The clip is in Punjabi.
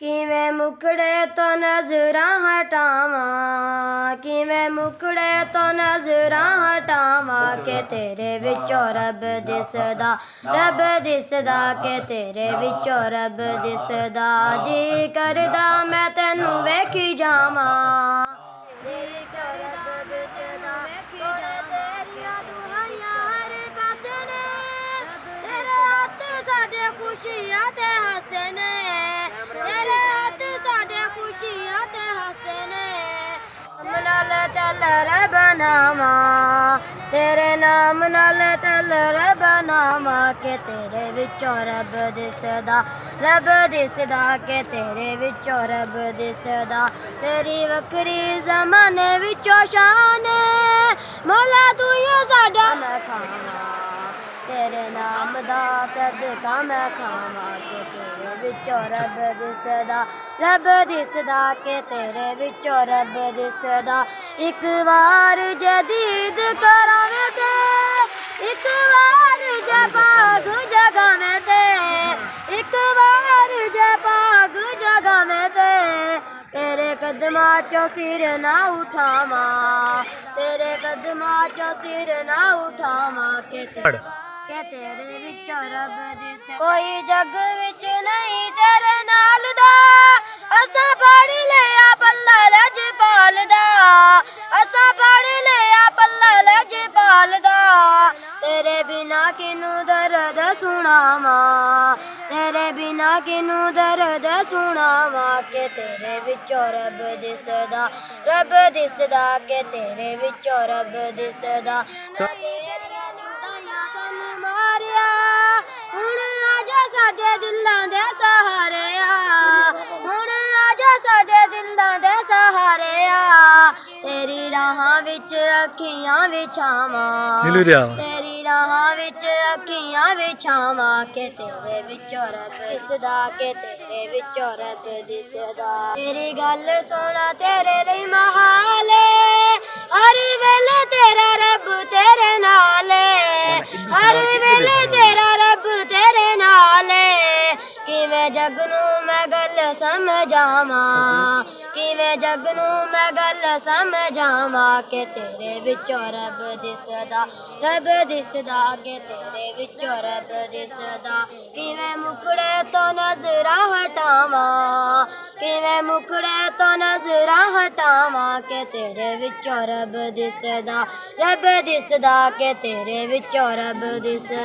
ਕਿਵੇਂ ਮੁਖੜੇ ਤੋਂ ਨਜ਼ਰਾਂ ਹਟਾਵਾਂ, ਕਿਵੇਂ ਮੁਖੜੇ ਤੋਂ ਨਜ਼ਰਾਂ ਹਟਾਵਾਂ ਕਿ ਤੇਰੇ ਵਿੱਚੋਂ ਰੱਬ ਦਿਸਦਾ, ਰੱਬ ਦਿਸਦਾ ਕਿ ਤੇਰੇ ਵਿੱਚੋਂ ਰੱਬ ਦਿਸਦਾ। ਜੀ ਕਰਦਾ ਮੈਂ ਤੈਨੂੰ ਵੇਖੀ ਜਾਵਾਂ, ਜੀ ਕਰਦਾ ਦਿਸਦਾ ਵੇਖੀ ਜਾਵਾਂ। ਤੇਰੀਆਂ ਦੁਹਾਈਆਂ ਹਰ ਪਾਸੇ ਨੇ, ਤੇਰੇ ਹੱਥ ਸਾਡੇ ਖੁਸ਼ੀਆਂ ਤੇ ਹਾਸੇ ਨੇ, ਤੇਰੇ ਹੱਥ ਸਾਡੇ ਖੁਸ਼ੀਆਂ ਤੇ ਹਾਸੇ ਨੇ। ਨਾਮ ਨਾਲ ਟੱਲਰ ਬਣਾਵਾਂ, ਤੇਰੇ ਨਾਮ ਨਾਲ ਟੱਲਰ ਬਣਾਵਾਂ ਕਿ ਤੇਰੇ ਵਿੱਚੋਂ ਰੱਬ ਦਿਸਦਾ, ਰੱਬ ਦਿਸਦਾ ਕਿ ਤੇਰੇ ਵਿੱਚੋਂ ਰੱਬ ਦਿਸਦਾ। ਤੇਰੀ ਵੱਖਰੀ ਜ਼ਮਾਨੇ ਵਿੱਚੋਂ ਸ਼ਾਨ ਏ, ਮੌਲਾ ਤੂੰ ਹੀ ਸਾਡਾ ਮੈਂ ਖਾਵਾਂ, ਤੇਰੇ ਨਾਮ ਦਾ ਸਦਕਾ ਮੈਂ ਖਾਵਾਂ ਕਿ ਤੇਰੇ ਵਿੱਚੋਂ ਰੱਬ ਦਿਸਦਾ, ਰੱਬ ਦਿਸਦਾ ਕਿ ਤੇਰੇ ਵਿੱਚੋਂ ਰੱਬ ਦਿਸਦਾ। ਇੱਕ ਵਾਰ ਜਦੀਦ ਕਰਾਵੇਂ ਤੇ, ਇੱਕ ਵਾਰ ਜੇ ਭਾਗ ਜਗਾਵੇਂ ਤੇ, ਇੱਕ ਵਾਰ ਜੇ ਭਾਗ ਜਗਾਵੇਂ ਤੇ, ਤੇਰੇ ਕਦਮਾਂ ਚੋਂ ਸਿਰ ਨਾ ਉਠਾਵਾਂ, ਤੇਰੇ ਕਦਮਾਂ ਚੋਂ ਸਿਰ ਨਾ ਉਠਾਵਾਂ ਕਿ ਤੇਰੇ ਵਿੱਚੋਂ ਰੱਬ ਦਿਸੇ। ਕੋਈ ਜੱਗ ਵਿੱਚ ਨਹੀਂ ਤੇਰੇ ਨਾਲ ਦਾ, ਅਸਾਂ ਫੜ ਲਿਆ ਪੱਲਾ ਲਜਪਾਲ ਦਾ, ਅਸਾਂ ਫੜ ਲਿਆ ਪੱਲਾ ਲਜਪਾਲ ਦਾ। ਤੇਰੇ ਬਿਨਾ ਕਿਨੂੰ ਦਰਦ ਸੁਣਾਵਾਂ, ਤੇਰੇ ਬਿਨਾ ਕਿਨੂੰ ਦਰਦ ਸੁਣਾਵਾਂ ਕਿ ਤੇਰੇ ਵਿੱਚੋਂ ਰੱਬ ਦਿਸਦਾ, ਰੱਬ ਦਿਸਦਾ ਕਿ ਤੇਰੇ ਵਿੱਚੋਂ ਰੱਬ ਦਿਸਦਾ। ਹੁਣ ਆਜਾ ਸਾਡੇ ਦਿਲਾਂ ਦੇ ਸਹਾਰੇ ਆ, ਹੁਣ ਆਜਾ ਸਾਡੇ ਦਿਲਾਂ ਦੇ ਸਹਾਰੇ ਆ। ਤੇਰੀ ਰਾਹਾਂ ਵਿੱਚ ਅੱਖੀਆਂ ਵਿਛਾਵਾਂ, ਤੇਰੀ ਰਾਹਾਂ ਵਿੱਚ ਅੱਖੀਆਂ ਵਿਛਾਵਾਂ ਕਿ ਤੇਰੇ ਵਿੱਚੋਂ ਰੱਬ ਦਿਸਦਾ, ਕਿ ਤੇਰੇ ਵਿੱਚੋਂ ਰੱਬ ਦਿਸਦਾ। ਤੇਰੀ ਗੱਲ ਸੁਣਾ ਤੇਰੇ ਲਈ ਮਹਾਲ ਏ, ਹਰ ਵੇਲੇ ਤੇਰਾ ਰੱਬ ਤੇਰੇ ਨਾਲ ਏ, ਹਰ ਵੇਲੇ ਤੇਰਾ ਰੱਬ ਤੇਰੇ ਨਾਲ ਏ। ਕਿਵੇਂ ਜੱਗ ਨੂੰ ਮੈਂ ਗੱਲ ਸਮਝਾਵਾਂ, ਕਿਵੇਂ ਜੱਗ ਨੂੰ ਮੈਂ ਗੱਲ ਸਮਝਾਵਾਂ ਕਿ ਤੇਰੇ ਵਿੱਚੋਂ ਰੱਬ ਦਿਸਦਾ, ਰੱਬ ਦਿਸਦਾ ਕਿ ਤੇਰੇ ਵਿੱਚੋਂ ਰੱਬ ਦਿਸਦਾ। ਕਿਵੇਂ ਮੁਖੜੇ ਤੋਂ ਨਜ਼ਰਾਂ ਹਟਾਵਾਂ, ਕਿਵੇਂ ਮੁਖੜੇ ਤੋਂ ਨਜ਼ਰਾਂ ਹਟਾਵਾਂ ਕਿ ਤੇਰੇ ਵਿੱਚੋਂ ਰੱਬ ਦਿਸਦਾ, ਰੱਬ ਦਿਸਦਾ ਕਿ ਤੇਰੇ ਵਿੱਚੋਂ ਰੱਬ ਦਿਸਦਾ।